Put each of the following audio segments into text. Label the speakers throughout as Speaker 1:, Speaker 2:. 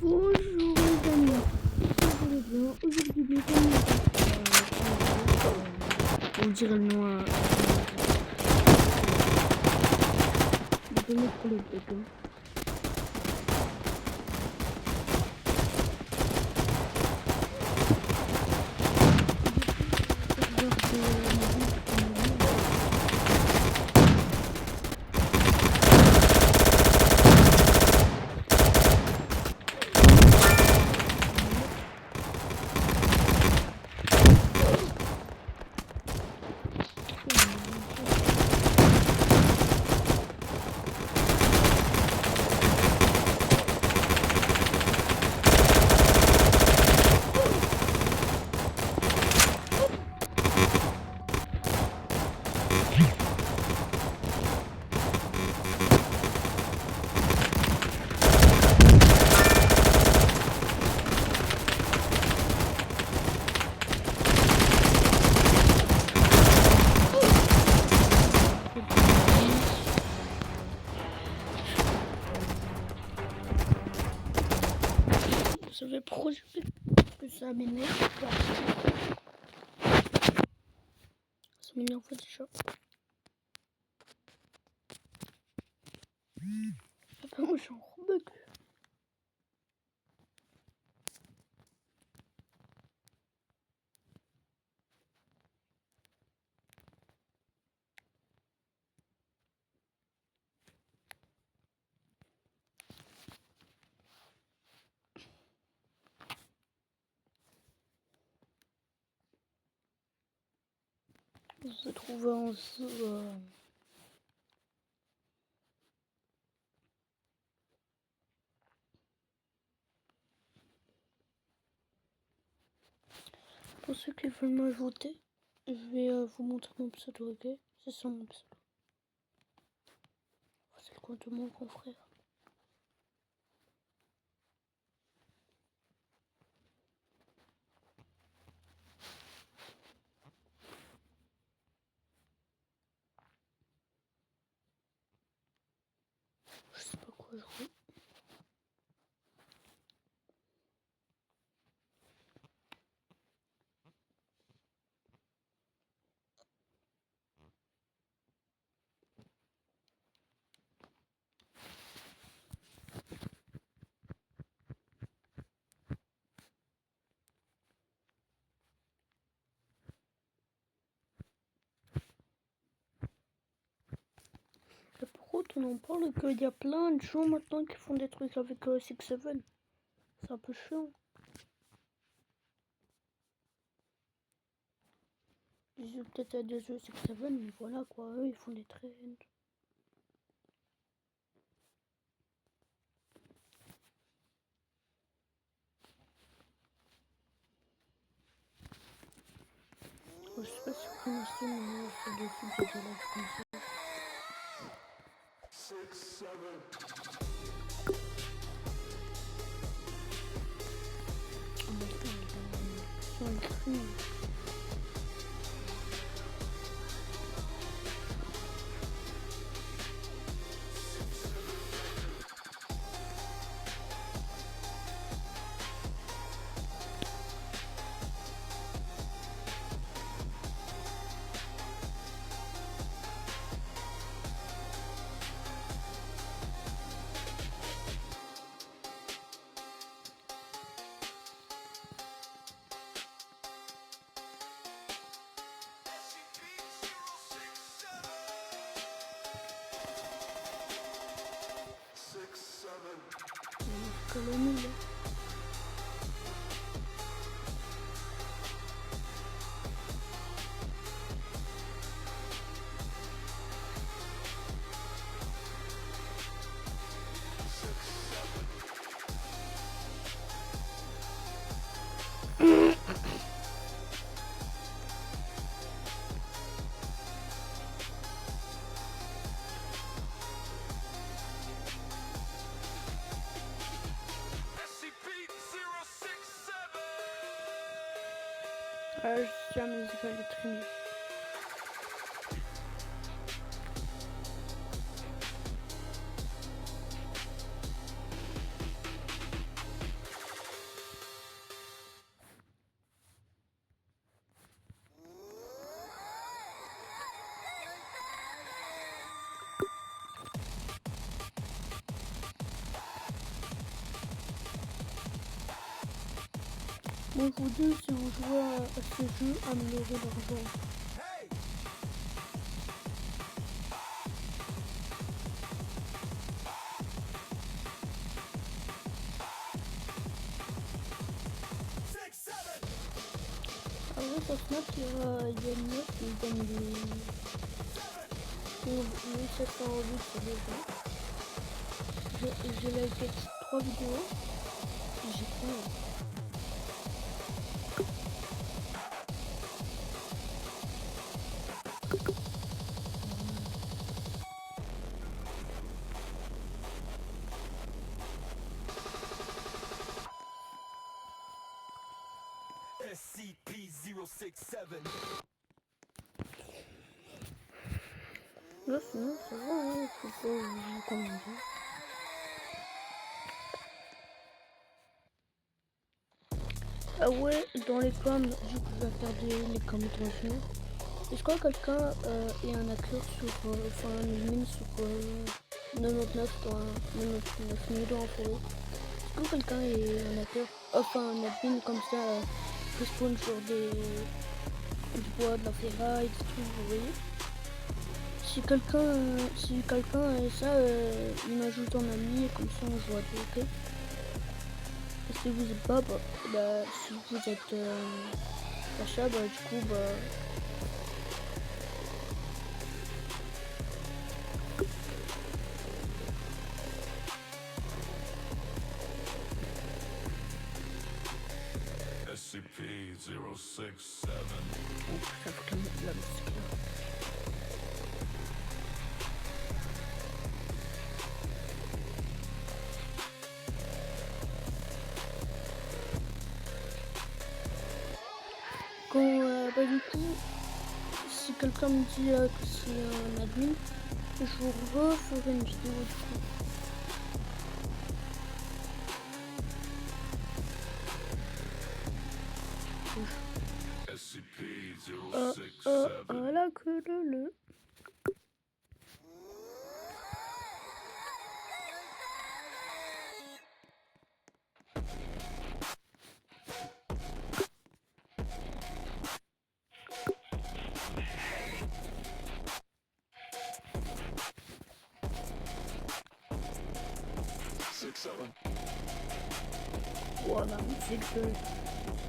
Speaker 1: Bonjour les amis, vous allez bien? Aujourd'hui, bienvenue on dirait le nom à pour les bébés. Ça fait pourquoi que ça m'énerve. Ça m'énerve déjà. Après moi je suis en gros bug. On se trouve en pour ceux qui veulent m'ajouter, je vais vous montrer mon pseudo, ok? C'est ça mon pseudo. C'est le compte de mon confrère. Je sais pas quoi jouer. Et pourquoi on en parle qu'il y a plein de gens maintenant qui font des trucs avec 6-7. C'est un peu chiant. Ils jouent peut-être à des jeux 6-7, mais voilà quoi, eux ils font des trends. Je sais pas si vous connaissez, mais c'est des films de live comme ça.
Speaker 2: 6-7.
Speaker 1: Colonie là. Je suis à musique électronique. Moi je vous dis, si vous jouez à ce jeu, améliorez l'argent. Ah ouais, sur Snap, il y a une meuf qui donne des 1708 sur les gens. J'ai liké 3 vidéos et j'ai peur.
Speaker 2: SCP-067.
Speaker 1: Là, sinon, ça va, hein, je sais pas comment dire. Ah ouais, dans les coms, du coup, je vais faire les coms transmis. Est-ce que quelqu'un est un hacker sur, enfin, un admin sur 99 dans 99 nuits en forêt? Est-ce que quelqu'un est un hacker, enfin, un admin comme ça, qui spawn sur du bois, de la ferraille, des trucs, vous voyez? Si quelqu'un est ça, il m'ajoute en ami et comme ça on joue à deux, ok? Et si vous êtes pas, si vous êtes achat, du coup,
Speaker 2: SCP-067.
Speaker 1: ça fait quand même de la musique là. Quand, du coup, si quelqu'un me dit que c'est un admin, je vous referai une vidéo du coup.
Speaker 2: SCP-067.
Speaker 1: Voilà que le. Wow, la musique de.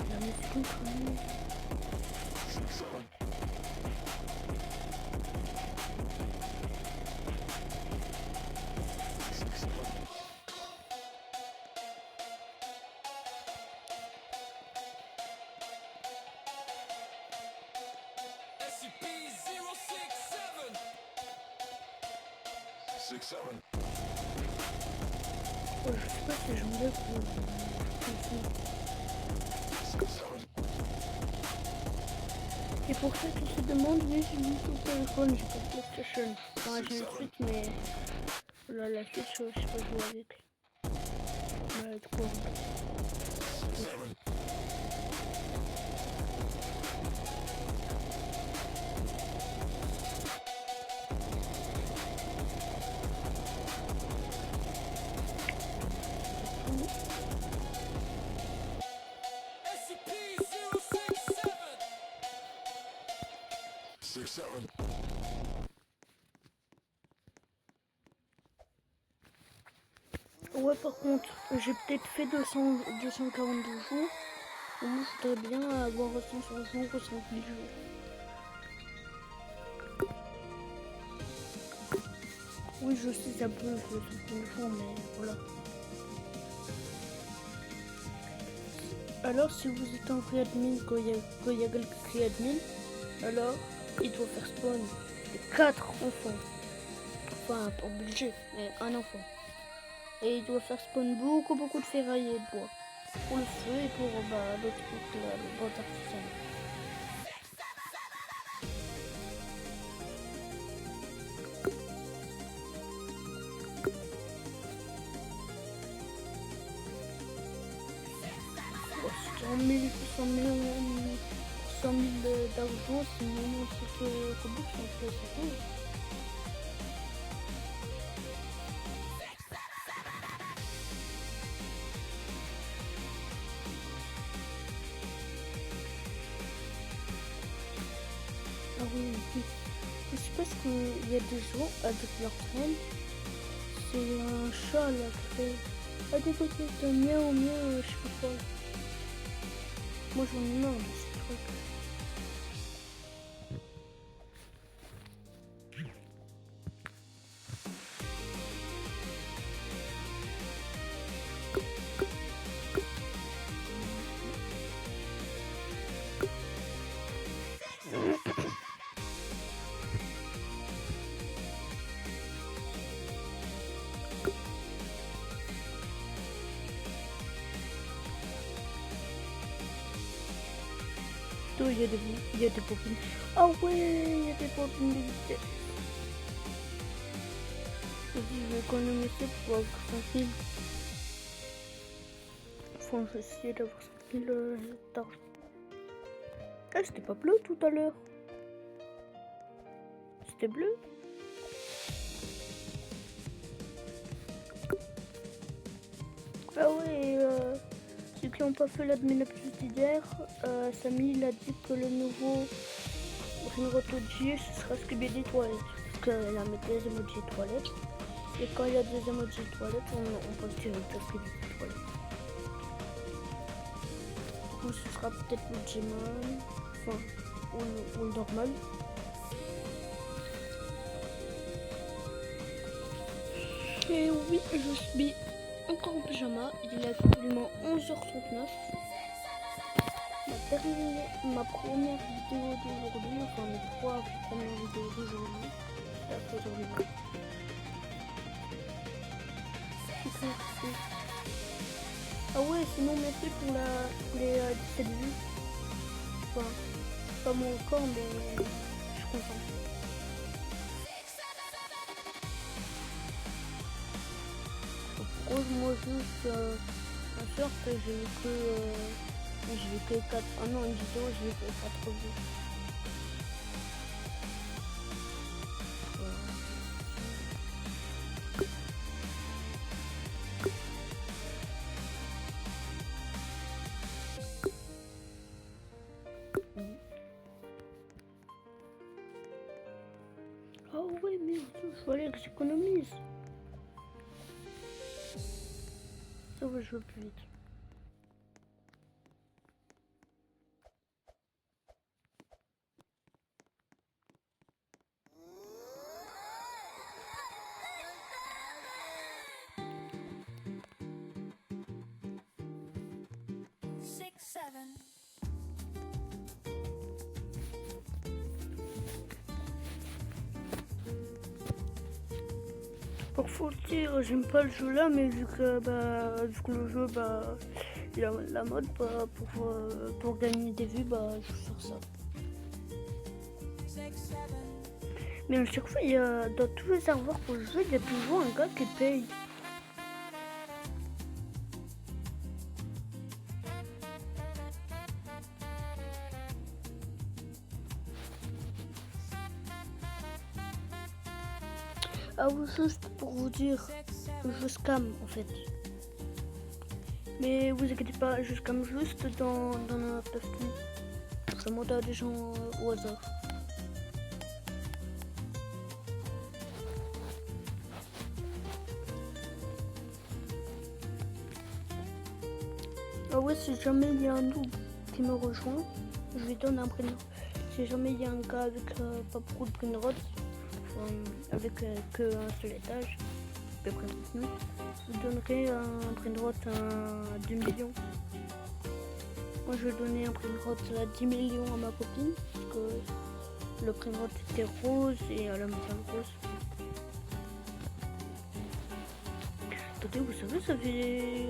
Speaker 1: La musique de famille.
Speaker 2: SCP-067.
Speaker 1: Je sais pas si je me lève pour Et pour ceux qui se demandent, oui, j'ai mis sur le téléphone, j'ai pas de PlayStation. Enfin, j'ai une Switch, mais la Switch, je sais pas jouer avec. Ouais, du coup, ouais, par contre, j'ai peut-être fait 242 jours. Et moi, je voudrais bien avoir 500 jours ou 5000 jours. Oui, je sais, ça peut jouer 5000 jours, mais voilà. Alors, si vous êtes en free-admin, quand il y a quelques free-admin, alors il doit faire spawn de 4 enfants. Enfin, pas obligé, mais un enfant. Et il doit faire spawn beaucoup de ferraille et de bois. Pour le feu et pour l'autre truc, le bois artisanal. Bon, 100 000 d'argent, c'est moins ce que Robux en fait, c'est cool. parce qu'il y a des gens avec leur traîne. C'est un chat là qui fait. Ah, des côtés de miaou miaou, je sais pas quoi. Moi j'en ai marre de ces trucs. Il y a des popines. Ah ouais, il y a des popines de vitesse. Vas-y, je vais économiser pour avoir 5000. Faut essayer d'avoir 5000 d'argent. Ah, c'était pas bleu tout à l'heure. C'était bleu. Ah ouais, ceux qui n'ont pas fait l'admin update d'hier, Samy il a dit que le nouveau Ringoto G ce sera Scooby toilettes. Parce qu'elle a mis des emojis toilettes. Et quand il y a des emojis toilettes, on passe direct à Scooby toilettes. Du coup, ce sera peut-être le G-Man, enfin, ou le normal. Et oui, je suis encore en pyjama. Il est actuellement 11h39. Ma première vidéo d'aujourd'hui, enfin mes 3 premières vidéos d'aujourd'hui, c'est la pause aujourd'hui. Ah ouais, sinon merci pour les 17 vues. Enfin, pas mon record, mais je suis content. Moi juste un short, j'ai vu que 4. Ah non, une vidéo, j'ai vu que 4 vues. Oh ouais, merde, il fallait que j'économise. Ça va, je veux plus vite. Pour faut le dire, j'aime pas le jeu là, mais vu que le jeu il a la mode pour gagner des vues, je vais faire ça. Mais à chaque fois, dans tous les serveurs pour le jeu, il y a toujours un gars qui paye. Ah oui, juste pour vous dire, je scam en fait. Mais vous inquiétez pas, je scam juste dans la team. Je monte à des gens au hasard. Ah ouais, si jamais il y a un noob qui me rejoint, je lui donne un prénom. Si jamais il y a un gars avec pas beaucoup de brainrot, avec que un seul étage, à peu près 30 000, je lui donnerai un brainrot à 2 millions. Moi je vais donner un brainrot à 10 millions à ma copine, parce que le brainrot était rose et elle aime bien le rose. Attendez, vous savez, ça fait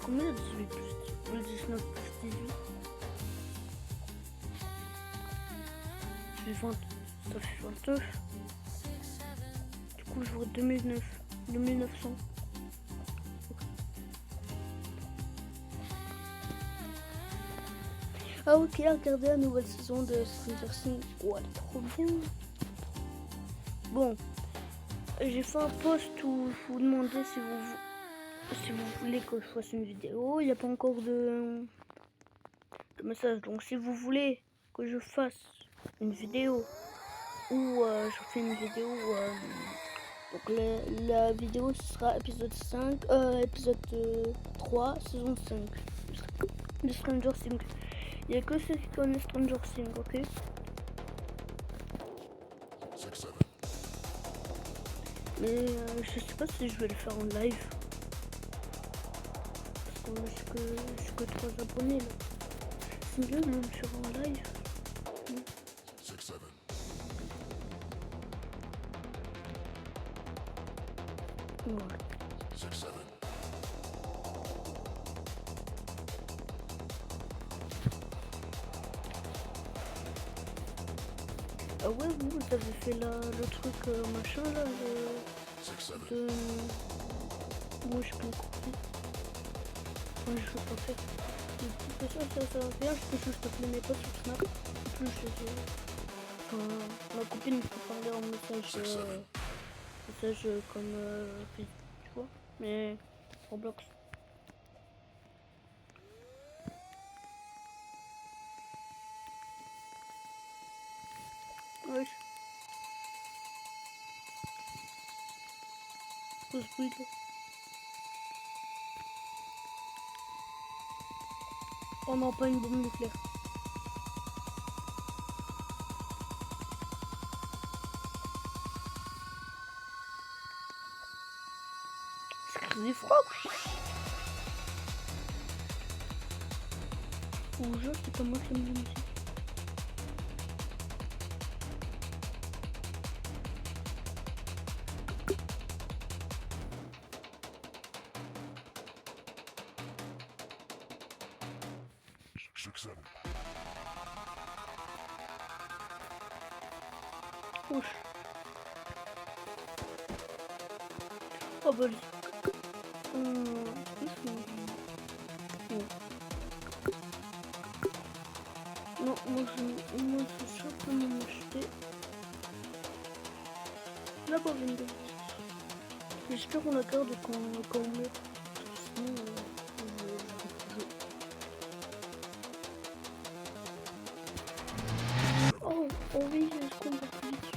Speaker 1: combien 18 plus 19 plus 18? Ça fait 20, ça fait 29. Du coup, je vois 2900. Ah ok, regardez la nouvelle saison de Stranger Things. Ouais, trop bien. Bon, j'ai fait un post où je vous demandais si vous voulez que je fasse une vidéo. Il n'y a pas encore de message. Donc si vous voulez que je fasse une vidéo où je fais une vidéo. Donc la vidéo ce sera épisode 5, épisode 3, saison 5 de Stranger Things. Il n'y a que ceux qui connaissent Stranger Things, ok? Mais je sais pas si je vais le faire en live. Parce que je suis que 3 abonnés là. C'est mieux de le faire en live. Voilà. Ah ouais, vous avez fait le truc machin là, de... Moi je peux couper. Moi je veux pas faire. Ça va faire, je peux juste appeler mes potes sur Snap. En plus, ma copine me peut parler en message, comme Facebook, tu vois. Mais Roblox. Wesh. Quoi ce bruit là? Oh non, pas une bombe nucléaire. C'est des frogs. Ou je c'est pas moi qui aime la musique. Wesh. Oh bah non, moi je suis simplement m'acheter la bobine de j'espère qu'on la garde quand on meurt. Sinon, oh oui, est-ce qu'on va plus vite?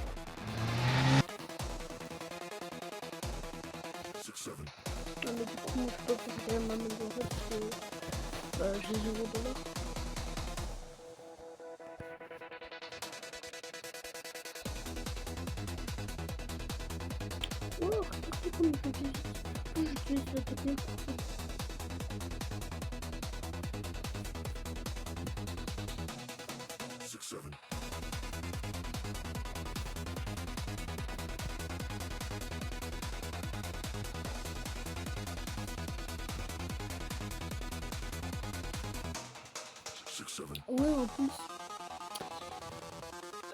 Speaker 1: Ah, mais du coup, je peux pas préférer m'améliorer parce que j'ai 0 $. Oh, regardez comme je fais vite. J'utilise la technique. Ouais, en plus.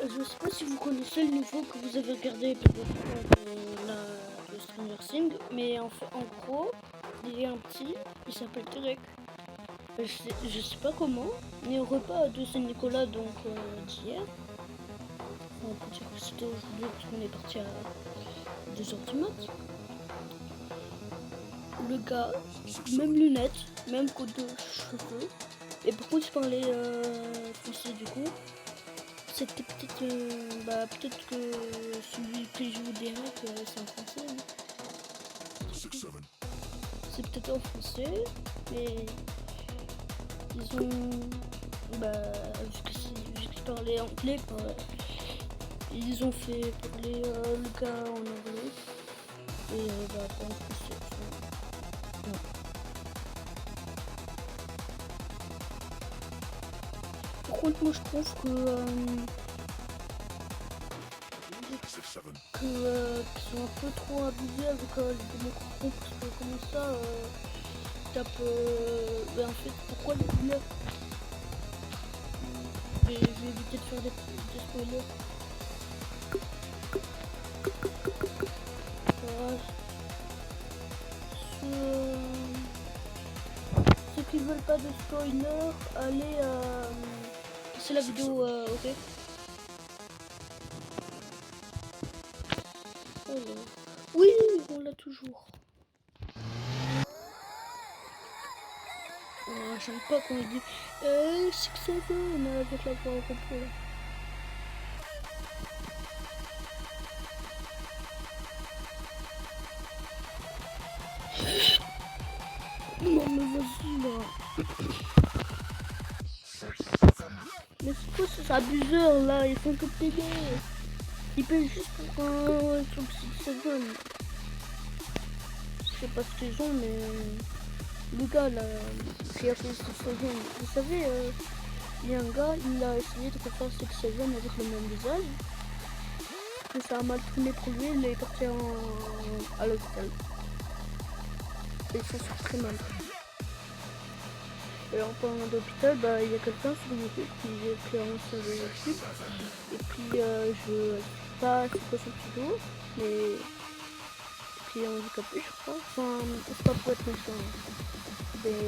Speaker 1: Je sais pas si vous connaissez le niveau que vous avez regardé peut-être de Stranger Things, mais en gros, il y a un petit, il s'appelle Terek. Je sais pas comment, mais au repas de Saint-Nicolas, donc d'hier, on peut dire que c'était aujourd'hui parce qu'on est parti à 2h du mat. Le gars, même lunettes, même côte de cheveux, et par contre il parlait français du coup. C'était peut-être peut-être que celui que je vous dirais que c'est en français. Hein. C'est peut-être en français, mais ils ont vu que je parlais anglais, ils ont fait parler le gars en anglais et pas en français. Ouais. Par contre, moi je trouve qu'ils sont un peu trop abusés avec les démocrates parce que comment ça tape en fait pourquoi les couleurs je vais éviter de faire des spoilers. Ceux qui veulent pas de spoiler, allez c'est la vidéo ok. Alors. Oui, on l'a toujours. J'aime pas quand il dit 6-7 avec la voix au repos là. Mais c'est quoi ces abuseurs là? Ils font que payer. Ils payent juste pour un truc 6-7. Je sais pas ce qu'ils ont, mais le gars là qui a fait 6-7, vous savez, il y a un gars, il a essayé de refaire 6-7 avec le même visage. Et ça a mal tourné pour lui, il est parti à l'hôpital. Et il s'en sort très mal. Et en parlant d'hôpital, bah, il y a quelqu'un sur YouTube qui a lancé un YouTube. Et puis je sais pas c'est quoi son pseudo, mais qui est handicapé je crois. Enfin, c'est pas pour être méchant. Mais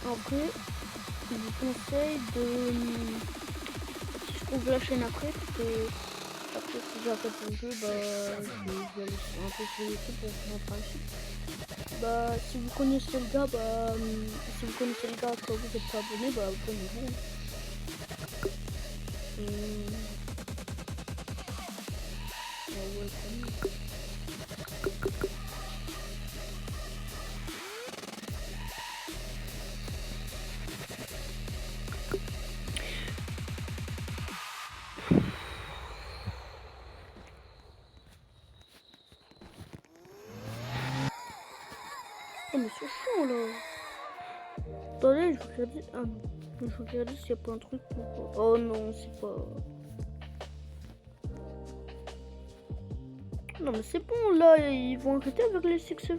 Speaker 1: en vrai, je vous conseille de... Si je trouve la chaîne après, parce que après si j'arrête le jeu, bah je vais aller un peu sur YouTube pour faire un principe. Bah si vous connaissez le gars, bah si vous connaissez le gars quand vous êtes pas abonné, bah abonnez-vous. Oh mais c'est chaud là. Attendez, je vais regarder. Ah non. Je vais regarder s'il n'y a pas un truc pour... Oh non, c'est pas... Non mais c'est bon là, ils vont arrêter avec les 6-7.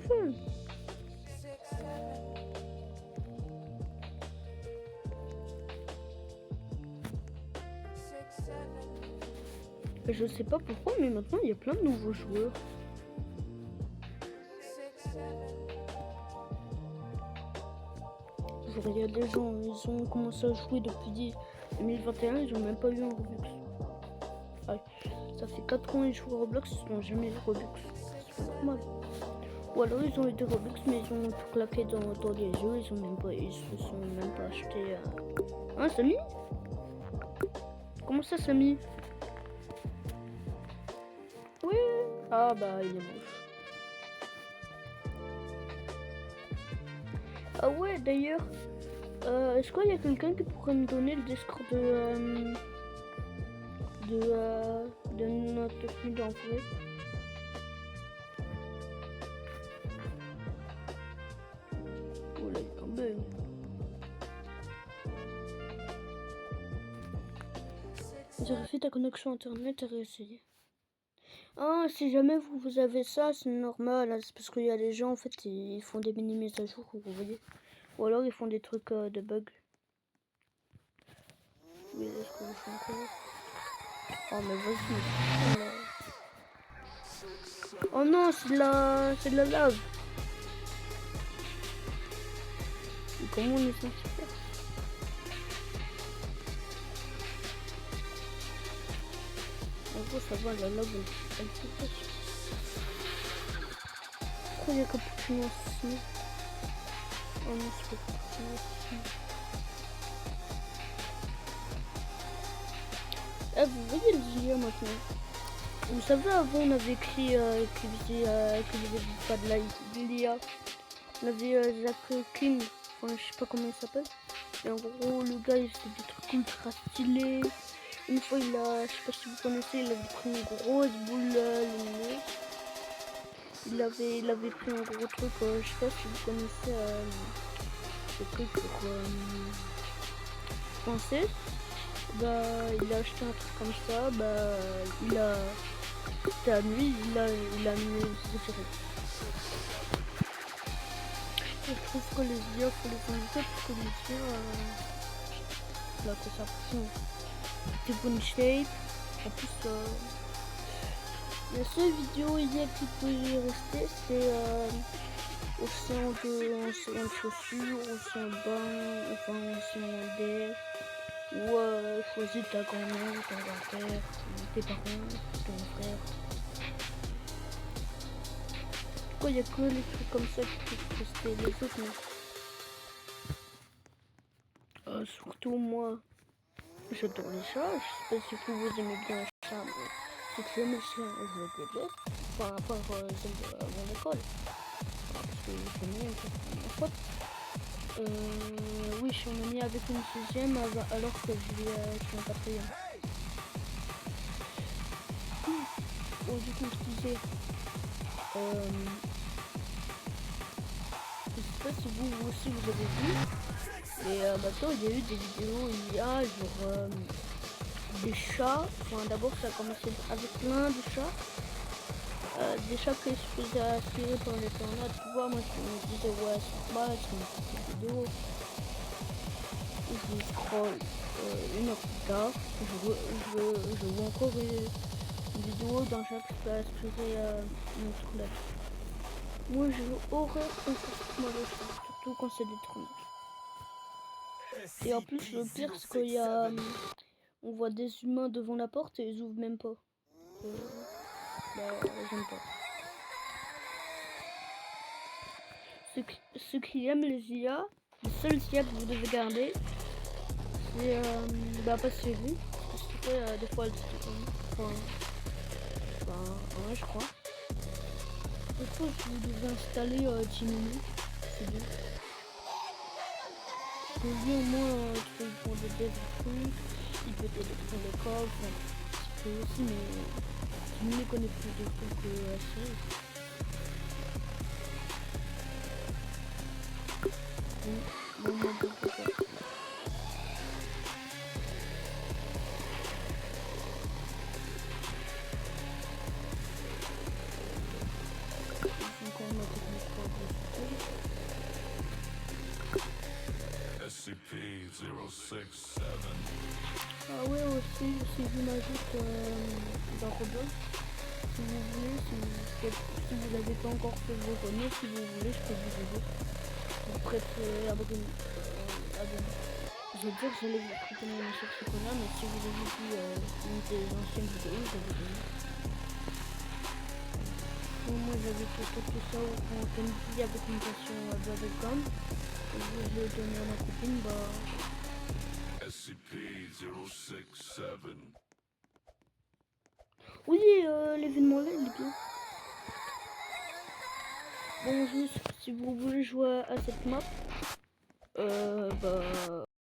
Speaker 1: Je sais pas pourquoi, mais maintenant il y a plein de nouveaux joueurs. Je regarde les gens, ils ont commencé à jouer depuis 2021, ils ont même pas eu un Robux. Ah, ça fait 4 ans qu'ils jouent à Roblox, ils n'ont jamais eu Robux. C'est pas normal. Ou alors ils ont eu des Robux, mais ils ont tout claqué dans les jeux, ils se sont même pas achetés. Hein, Samy? Comment ça, Samy? Oui. Ah bah il est moche. Ah ouais, d'ailleurs, est-ce qu'il y a quelqu'un qui pourrait me donner le Discord de notre fille d'entrée? Oh là, il y a un bug. Vérifie ta connexion internet et réessayer. Ah, si jamais vous avez ça, c'est normal, c'est parce qu'il y a des gens en fait, ils font des mini mises à jour, vous voyez. Ou alors ils font des trucs de bugs. Oui, est-ce que je fais encore? Oh mais vas-y. Oh non, c'est de la lave. Et comment on est censé faire? En gros, ça va, la lave, elle se pêche. Pourquoi il y a Cappuccino ici? Oh non, c'est pas Cappuccino ici. Ah, vous voyez le vidéo maintenant? Vous savez, avant on avait écrit qu'il faisait pas de l'IA. On avait Zach King, enfin, je sais pas comment il s'appelle. Et en gros, le gars il faisait des trucs ultra stylés. Une fois, je sais pas si vous connaissez, il avait pris une grosse boule lumineuse. Il avait pris un gros truc, je sais pas si vous connaissez le truc pour français. Bah, il a acheté un truc comme ça, bah, c'était à nuit, il a mis direct. Je trouve que les IA, faut les inviter parce que les IA, là, que ça fout. Des bonnes shapes. En plus, la seule vidéo IA qui peut rester, c'est océan de chaussures, océan de bain, enfin océan d'air. Ou choisis ta grand-mère, ton grand-père, tes parents, ton frère. Pourquoi il n'y a que les trucs comme ça qui peuvent rester, les autres non. Surtout moi, j'adore les chats. Je sais pas si vous aimez bien les chats, mais si tu aimes les chiens, je les déteste. Par rapport à celle de mon école. Parce que c'est mieux que mon pote. Oui, je suis en ami avec une 6ème alors que je suis en 4ème. Bon, du coup, je disais, je sais pas si vous aussi vous avez vu, mais maintenant il y a eu des vidéos, il y a genre des chats. Enfin, d'abord ça a commencé avec plein de chats. Des chats qui se faisaient aspirer par les tornades. Tu vois, moi je me disais, ouais, c'est pas c'est une petite vidéo. Je scroll une heure plus tard, je vois encore une vidéo d'un chat qui se fait aspirer une toilette. Moi j'ai horreur quand ça se molle, surtout quand c'est des tornades. Et en plus le pire c'est qu'il y a... on voit des humains devant la porte et ils ouvrent même pas. J'aime pas. Ceux qui aiment les IA, les seuls IA que vous devez garder, c'est pas suivi. Des fois elles ouais, je crois. Des fois vous devez installer Timini, c'est bien. Lui au moins tu peux lui prendre des trucs, il peut t'aider pour les coffres, tu peux aussi, mais Timini connaît plus de trucs que assez. Bon,
Speaker 2: SCP-067.
Speaker 1: Ah ouais, aussi, si je m'ajoute dans Roblox, si vous voulez, si vous n'avez pas encore fait vos abonnés, si vous voulez, je peux vous aider. Vous prêtez abonner. Je veux dire, j'allais vous prêter mon sur ce qu'on a, mais si vous avez vu une des anciennes vidéos, je vais vous donner. Moi j'avais fait tout ça en famille avec une version Bubblegum. Et je l'ai donné à ma copine,
Speaker 2: SCP-067.
Speaker 1: oui, l'événement là il est bien. Bon, juste si vous voulez jouer à cette map,